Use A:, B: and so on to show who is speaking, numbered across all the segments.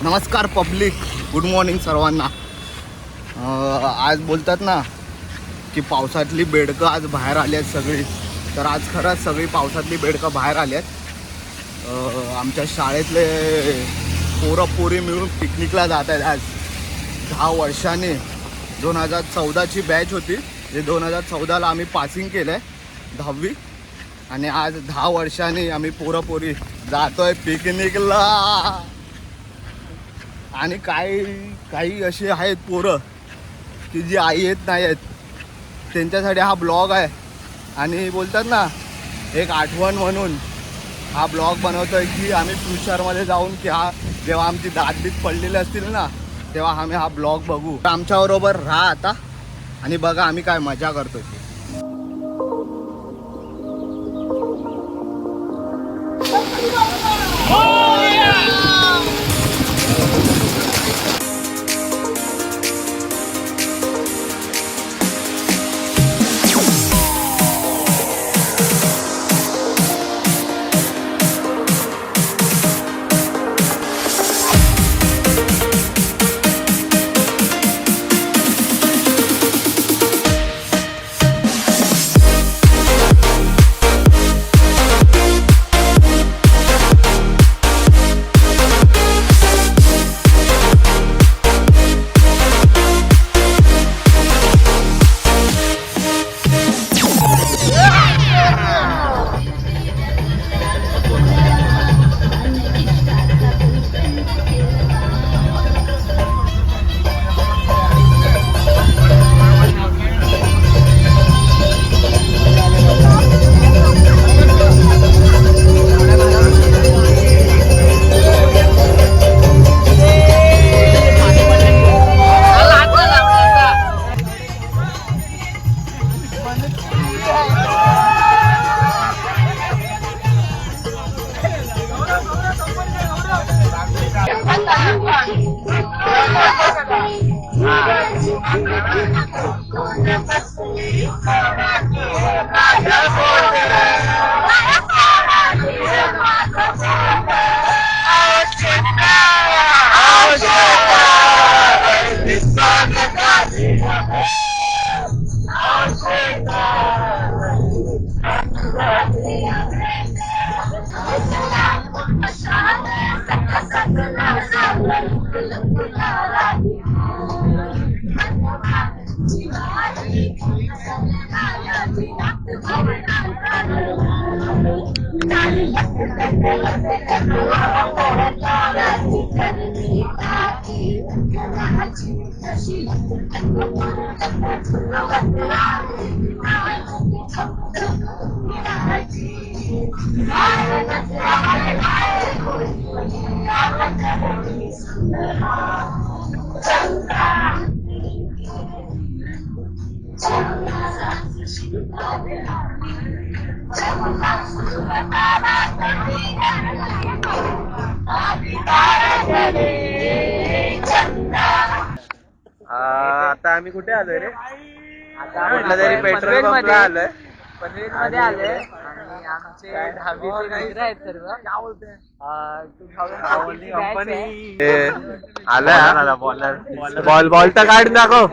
A: नमस्कार public, good morning सर्वांना. आज बोलतात ना की पावसातली बेडकं आज बाहेर आली आहेत सगळी. तर आज खरंच सगळी पावसातली बेडकं बाहेर आली आहेत. आमच्या शाळेतले पोरं पोरी मिळून पिकनिकला जात आहेत आज. 10 वर्षांनी 2014ची बॅच होती, जे 2014ला आम्ही पासिंग केलं आहे 10वी. आणि आज 10 वर्षांनी आम्ही पोरं पोरी जातोय पिकनिकला. आणि काही अशी आहेत पोरं की जी आई येत नाही आहेत, त्यांच्यासाठी हा ब्लॉग आहे. आणि बोलतात ना एक आठवण म्हणून हा ब्लॉग बनवतो आहे की आम्ही फ्युचरमध्ये जाऊन की जेव्हा आमची दात पडलेली असतील ना, तेव्हा आम्ही हा ब्लॉग बघू. आमच्याबरोबर राहा आता आणि बघा आम्ही काय मजा करतो.
B: आता आम्ही कुठे आलोय रे? कुठल्या तरी पेट्रोल पंपला आलोय.
C: पनवेलमध्ये आलोय आणि आमचे 10वीचे मित्र आहेत सर्व.
B: बॉल बॉल तर काढ दाखव.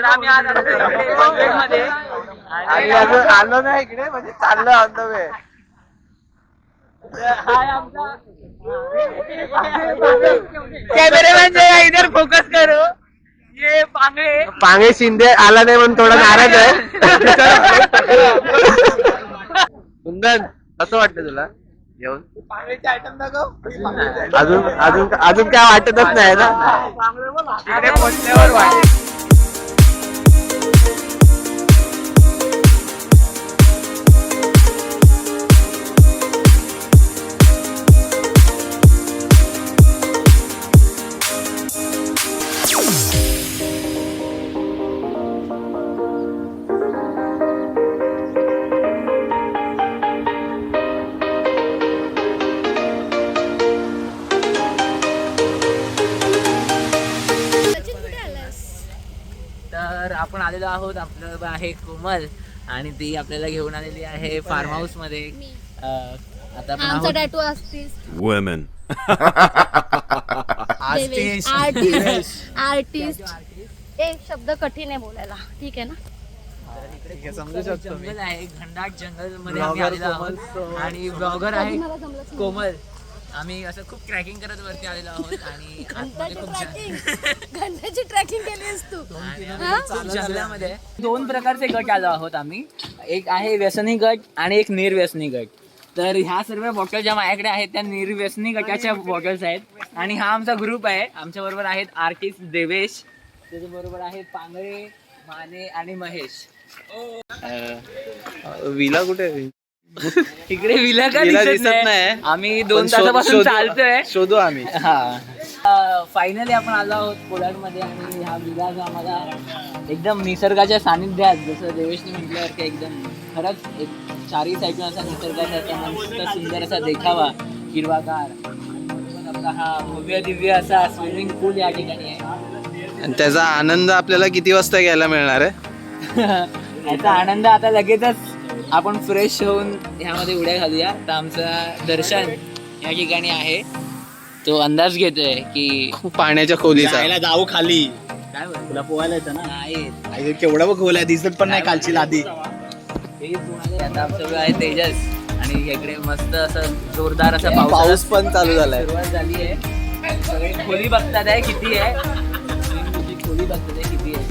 C: आम्ही आज पनवेलमध्ये
B: आणि अजून आलो नाही इकडे, म्हणजे चाललो ऑन द वे.
C: कॅमेरामॅन जरा इधर फोकस करो. ये
B: पांगे शिंदे आला नाही म्हणून थोडा नाराज आहे. कुंदन कसं वाटतं तुला येऊन? अजून अजून अजून काय वाटतच नाही ना.
C: इकडे पोहोचल्यावर वाटत. आपण आलेलो आहोत. आपल्याला आहे कोमल आणि ती आपल्याला घेऊन आलेली आहे फार्म हाऊस मध्ये. आता आपण
D: आमचा
C: आहोत
D: टॅटू आर्टिस्ट
E: Women.
D: आर्टिस्ट एक शब्द कठीण आहे बोलायला, ठीक आहे ना.
C: जंगल आहे, घनदाट जंगल मध्ये आम्ही आलेलो आहोत आणि ब्लॉगर आहे
D: मला जमलंच नाही.
C: कोमल. आम्ही असं खूप ट्रॅकिंग करत वरती आलेलो आहोत आणि आतमध्ये खूप
D: घंट्याची ट्रॅकिंग केलीस तू.
C: खूप जंगलामध्ये 2 प्रकारचे गट आलो आहोत आम्ही. एक आहे व्यसनी गट आणि एक निर्व्यसनी गट. तर ह्या सर्व बॉटल ज्या माझ्याकडे आहेत त्या निर्व्यसनी गटाच्या बॉटल्स आहेत. आणि हा आमचा ग्रुप आहे. आमच्या बरोबर आहेत आर्टिस्ट देवेश, त्याच्याबरोबर आहेत पांगळे, माने आणि महेश.
B: विला कुठे आहे?
C: इकडे विला का
B: विला
C: दिसत
B: दिसत
C: नाही?
B: नाही.
C: आम्ही 2 तासापासून चालतोय.
B: शोधू आम्ही.
C: हा फायनली आपण आलो आहोत कोलाडमध्ये आणि हा विला जो आम्हाला एकदम निसर्गाच्या सानिध्यात, जसं देवेशने म्हटल्यावर एकदम खरंच एक चारही साईडून असा निसर्गाचा मस्त सुंदर असा देखावा, हिरवागार. आणि आपला हा भव्य दिव्य असा स्विमिंग पूल या ठिकाणी आहे.
B: आणि त्याचा आनंद आपल्याला किती वाजता घ्यायला मिळणार आहे?
C: याचा आनंद आता लगेचच आपण फ्रेश होऊन ह्यामध्ये उड्या घालूया. तर आमचं दर्शन या ठिकाणी आहे. तो अंदाज घेतोय की
B: पाण्याच्या खोलीचा.
A: जाऊ खाली,
C: काय बोलतो?
A: तुला पोहायला येतं ना.
C: नाही
A: केवढं बघ खोल आहे, दिसत पण नाही खालची लादी.
C: आता आमचं आहे तेजस आणि इकडे मस्त असं जोरदार असा
B: पाऊस पण चालू झालाय.
C: सुरुवात झाली आहे. सगळे खोली बघतात आहे किती आहे, खोली बघतात आहे किती आहे.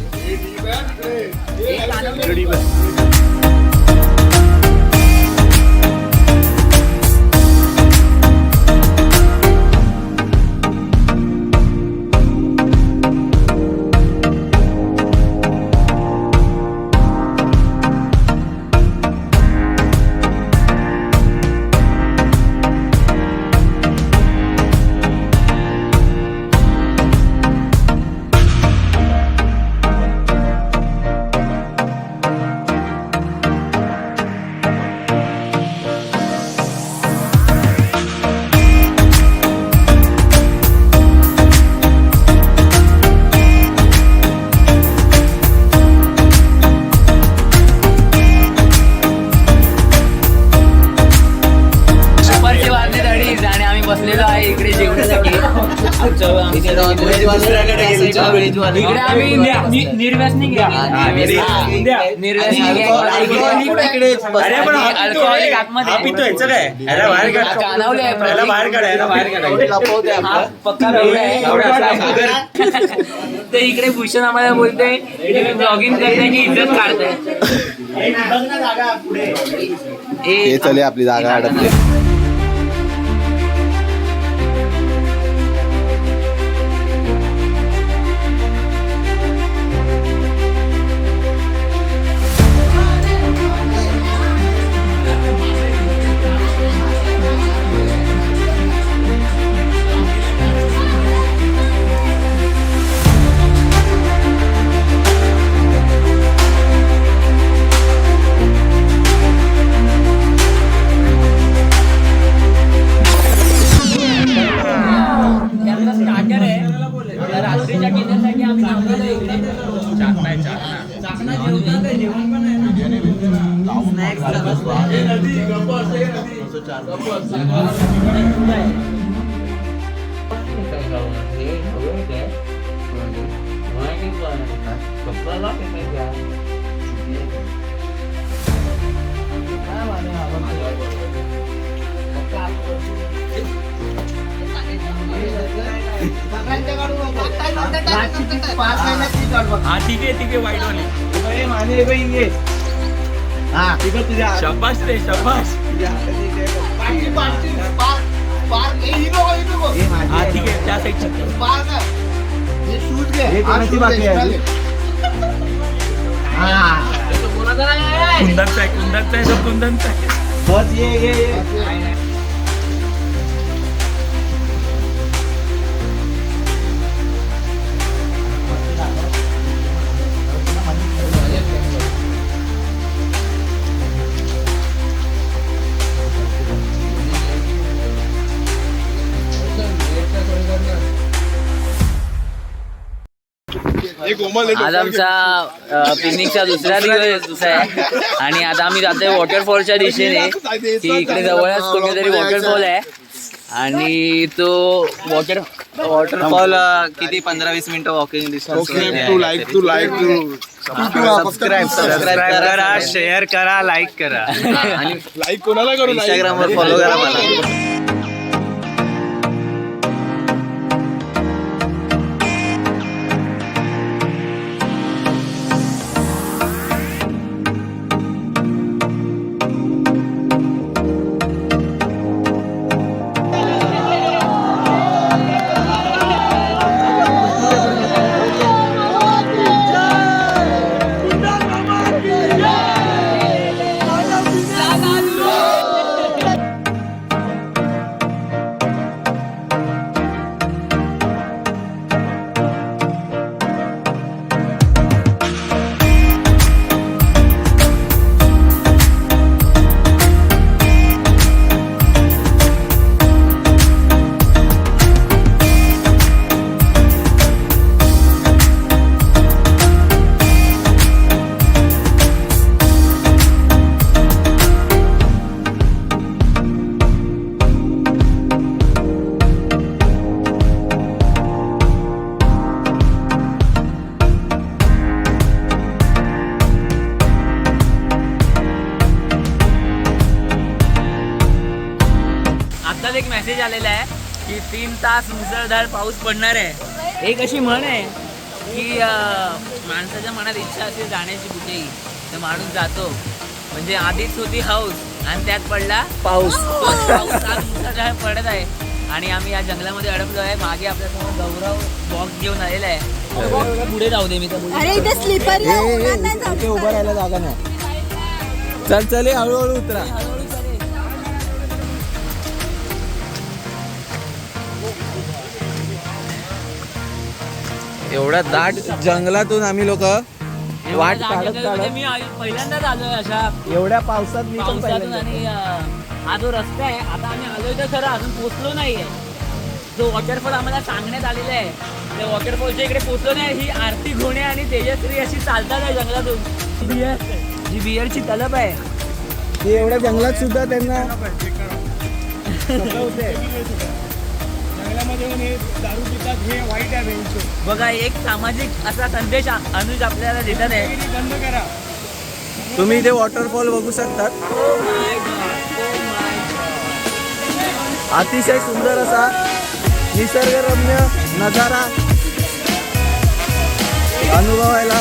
C: आणि आम्ही बसलेलो आहे इकडे जेवणासाठी. इकडे आम्ही निर्व्यसनी अल्कोहोलिक आतमध्ये पक्का तर इकडे भूषण आम्हाला बोलते ब्लॉगिंग करण्याची इज्जत काढते.
B: हे चले आपली जागा अडकली. रात्रीच्या डिनरसाठी आम्ही थांबलेलो इकडे.
F: हा ठीक आहे वाईट वाली. शाबास रे शाबास. हा ठीक आहे त्या साईडची. कुंदनचा आहे कुंदनचा आहे सब कुंदनचा आहे.
A: बस ये
C: आज आमचा पिकनिकचा दुसरा दिवस आहे आणि आता आम्ही जातोय वॉटरफॉलच्या दिशेने की इकडे जवळच कोणीतरी वॉटरफॉल आहे आणि तो वॉटरफॉल किती 15-20 मिनिटं वॉकिंग डिस्टन्स. सबस्क्राईब करा, शेअर करा, लाईक करा आणि इंस्टाग्रामवर फॉलो करा मला. आत्ताच एक मेसेज आलेला आहे की 3 तास मुसळधार पाऊस पडणार आहे. एक अशी म्हण आहे की माणसाच्या मनात इच्छा असेल जाण्याची कुठेही तर माणूस जातो. म्हणजे आधीच होती हौस आणि त्यात पडला पाऊस. आज मुसळधार पडत आहे आणि आम्ही या जंगलामध्ये अडकलो आहे. मागे आपल्यासमोर गौरव बॉक्स घेऊन आलेला आहे. पुढे जाऊ दे मी तर
B: उभं राहायला जागा नाही. चल हळूहळू उतरा. एवढ्या दाट जंगलातून आम्ही लोक वाट काढत
C: मी पहिल्यांदाच आलोय अशा
B: एवढ्या पावसात मी पण
C: पावसातून
B: पहिल्यांदा.
C: आणि हा जो रस्ता आहे आता आम्ही आलोय तर खरं अजून पोचलो नाहीये. जो वॉटरफॉल आम्हाला सांगण्यात आलेला आहे त्या वॉटरफॉलच्या इकडे पोचलो नाही. ही आरती घोणे आणि तेजश्री अशी चालतात आहे जंगलातून. जी बियरची तलब आहे
B: ती एवढ्या जंगलात सुद्धा त्यांना
C: बघा. एक सामाजिक असा संदेश अनुज आपल्याला देतात आहे.
B: तुम्ही इथे वॉटरफॉल बघू शकतात. अतिशय सुंदर असा निसर्गरम्य नजारा अनुभवायला.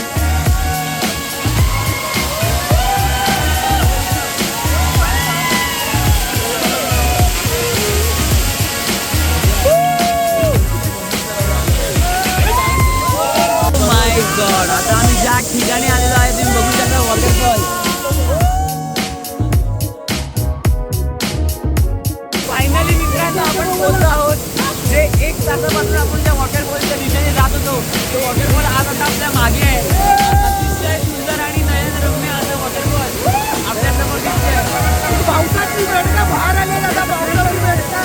C: माय गॉड. आता आम्ही ज्या ठिकाणी आलेलो आहे तुम्ही बघू शकता वॉटरफॉल. फायनली मित्रांनो आपण पोहोचलो आहोत. जे 1 तासापासून आपण ज्या वॉटरफॉलच्या दिशेने जात होतो तो वॉटरफॉल आज आता आपल्या मागे आहे. अतिशय सुंदर आणि नयनरम्य असं वॉटरफॉल आपल्यासमोर दिसतंय. पावसाची बेडका बाहेर आलेला आता. पावसाची बेडका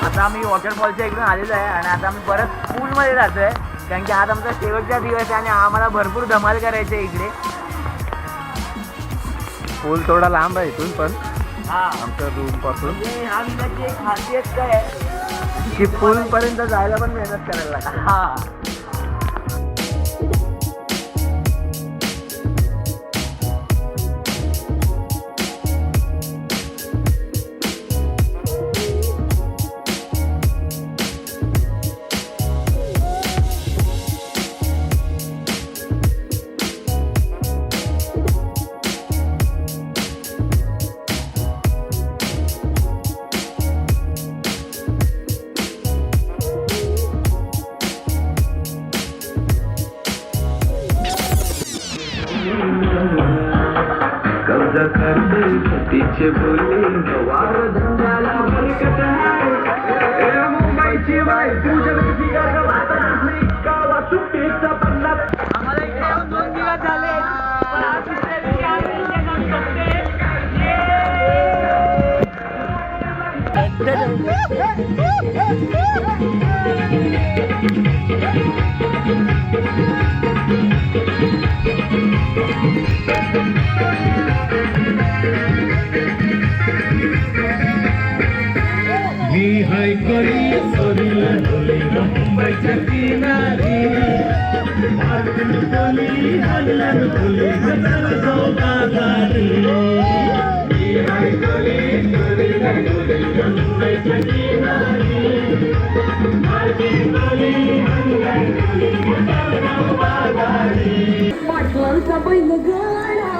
C: आता आम्ही वॉटरफॉलच्या इकडून आलेलो आहे आणि आता आम्ही परत पूलमध्ये जातोय कारण की आज आमचा शेवटचा दिवस आहे आणि आम्हाला भरपूर धमाल करायची आहे इकडे.
B: पूल थोडा लांब आहे इथून पण
C: हा
B: आमच्या रूम पासून.
C: म्हणजे ह्या विल्याची एक खासियत काय आहे
B: की पूल पर्यंत जायला पण मेहनत करायला लागते.
C: हा
F: तिचे बोले गवार धंद्याला बरकत आहे. मुंबईची बाई तुझ्या गावात सुट्टीचा पल्ला.
C: आम्हाला इकडे येऊन 2 दिवस झाले पण आज तिसऱ्या
F: मी हाय करी सोरीला डोली मुंबईच्या किनारी मार्केट डोली हल्ल्यान डोली हल्ल्यान जाऊ बाजारी मी हाय करी सोरीला डोली मुंबईच्या किनारी मार्केट डोली हल्ल्यान डोली हल्ल्यान जाऊ बाजारी
E: पाटलांचा बैल गाडा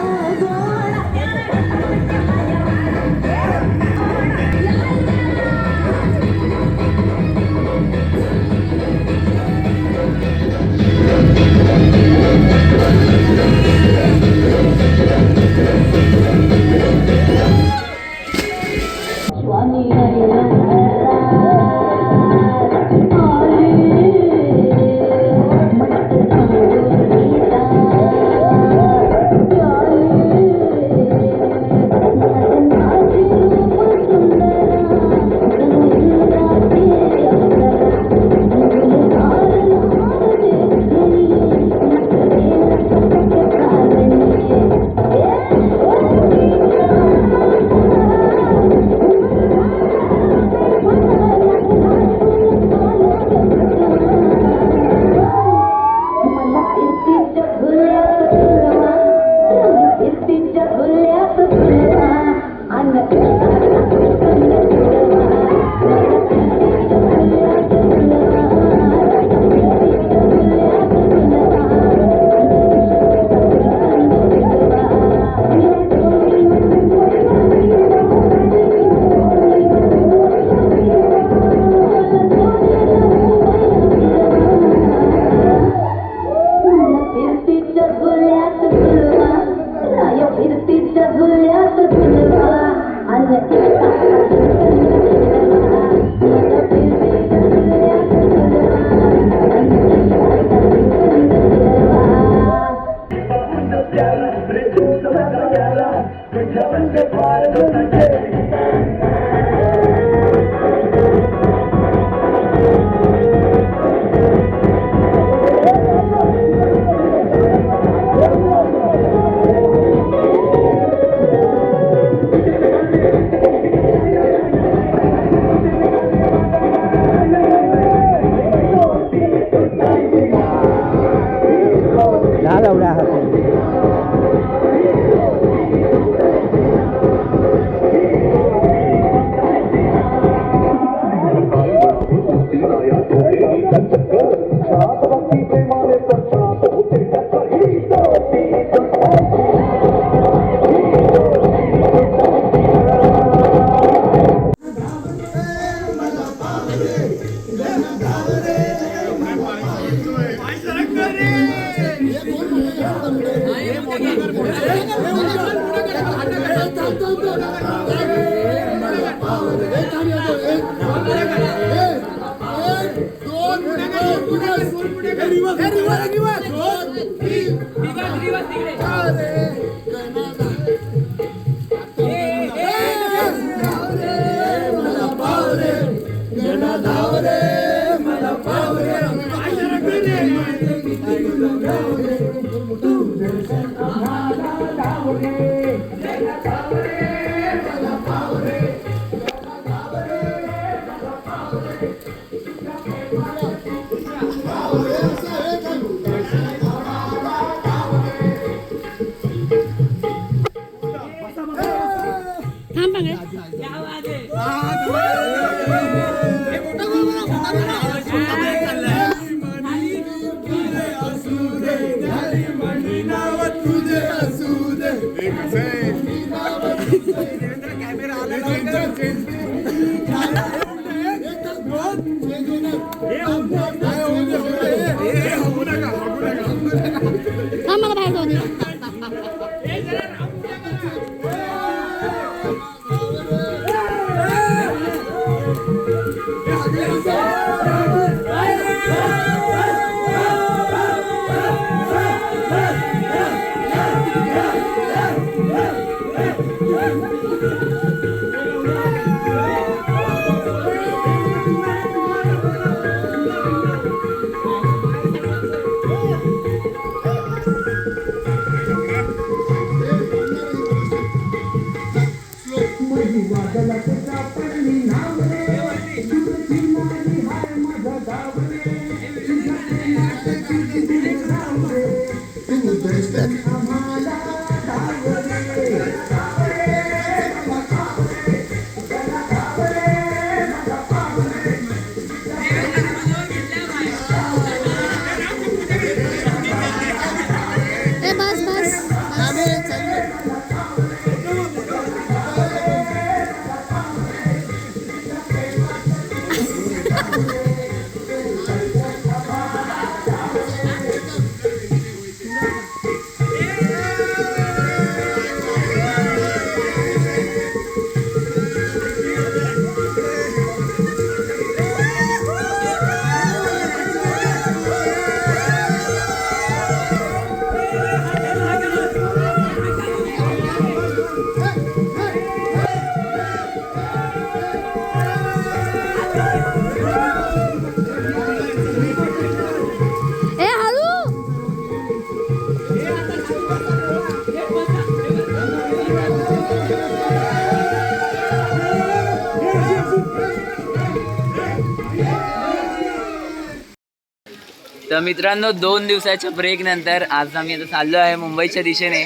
C: तर मित्रांनो 2 दिवसाच्या ब्रेक नंतर आज आम्ही आता चाललो आहे मुंबईच्या दिशेने,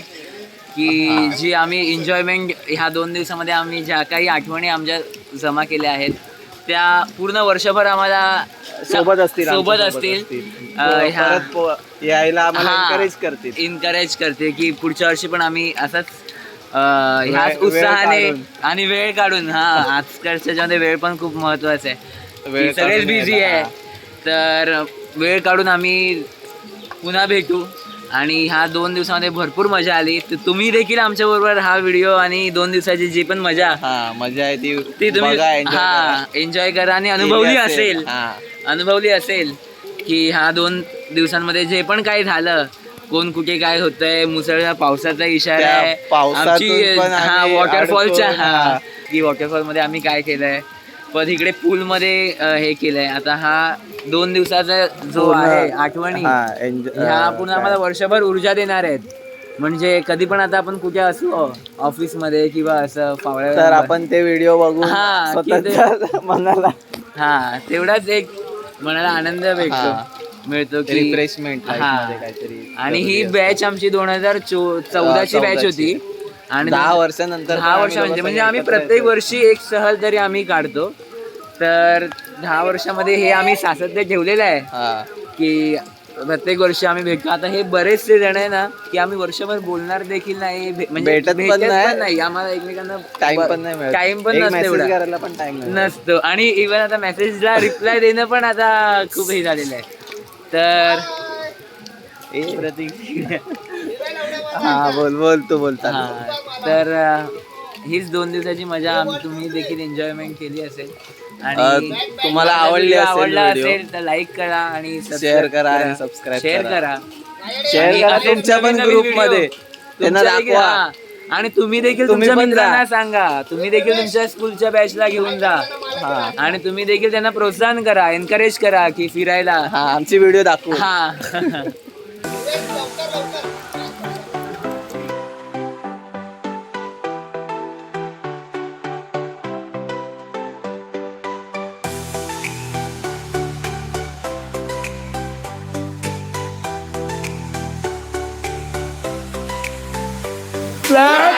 C: की जी आम्ही एन्जॉयमेंट ह्या 2 दिवसामध्ये आम्ही ज्या काही आठवणी आमच्या जमा केल्या आहेत त्या पूर्ण वर्षभर आम्हाला
B: सोबत असतील यायला आम्हाला एनकरेज करतील.
C: इनकरेज करते की पुढच्या वर्षी पण आम्ही असंच ह्याच उत्साहाने आणि वेळ काढून आजकालच्या ज्यामध्ये वेळ पण खूप महत्वाचा आहे, सगळेच बिझी आहे, तर वेळ काढून आम्ही पुन्हा भेटू. आणि ह्या 2 दिवसामध्ये भरपूर मजा आली. तर तुम्ही देखील आमच्या बरोबर हा व्हिडिओ आणि 2 दिवसाची जी पण मजा
B: आहे ती
C: तुम्ही
B: बघा,
C: एन्जॉय करा आणि अनुभवली असेल की ह्या 2 दिवसांमध्ये जे पण काही झालं, कोण कुठे काय होतंय, मुसळधार पावसाचा इशारा आहे, आमची वॉटरफॉलच्या की वॉटरफॉल मध्ये आम्ही काय केलंय, पण इकडे पूल मध्ये हे केलंय. आता हा 2 दिवसाचा जो आहे आठवणी ह्या पुन्हा आम्हाला वर्षभर ऊर्जा देणार आहेत. म्हणजे कधी पण आता आपण कुठे असलो ऑफिस मध्ये किंवा असं फावळ्या
B: तर आपण ते व्हिडिओ बघू मनाला
C: तेवढाच एक मनाला आनंद मिळतो की
B: रिफ्रेशमेंट.
C: आणि ही बॅच आमची 2014ची बॅच होती आणि
B: 10 वर्षानंतर
C: 10 वर्ष म्हणजे आम्ही प्रत्येक वर्षी एक सहल तरी आम्ही काढतो. तर 10 वर्षामध्ये हे आम्ही सातत्य ठेवलेलं आहे की प्रत्येक वर्षी आम्ही भेटतो. आता हे बरेचसे जण आहे ना की आम्ही वर्षभर बोलणार देखील नाही, म्हणजे भेटत पण नाही, आम्हाला एकमेकांना टाइम पण नसतो. आणि इव्हन आता मेसेजला रिप्लाय देणं पण आता खूप हे झालेलं आहे. तर
B: बोल तू बोलता.
C: तर हीच 2 दिवसाची मजा तुम्ही देखील एन्जॉयमेंट केली असेल आणि
B: तुम्हाला
C: आवडला असेल तर लाईक करा आणि
B: शेअर करा आणि सबस्क्राईब
C: करा
B: तुमच्या पण ग्रुप मध्ये त्यांना दाखवा.
C: आणि तुम्ही देखील तुमच्या मित्रांना सांगा, तुम्ही देखील तुमच्या स्कूलच्या बॅचला घेऊन जा आणि तुम्ही देखील त्यांना प्रोत्साहन करा, एनकरेज करा की फिरायला.
B: आमची व्हिडिओ दाखवू.
C: Fly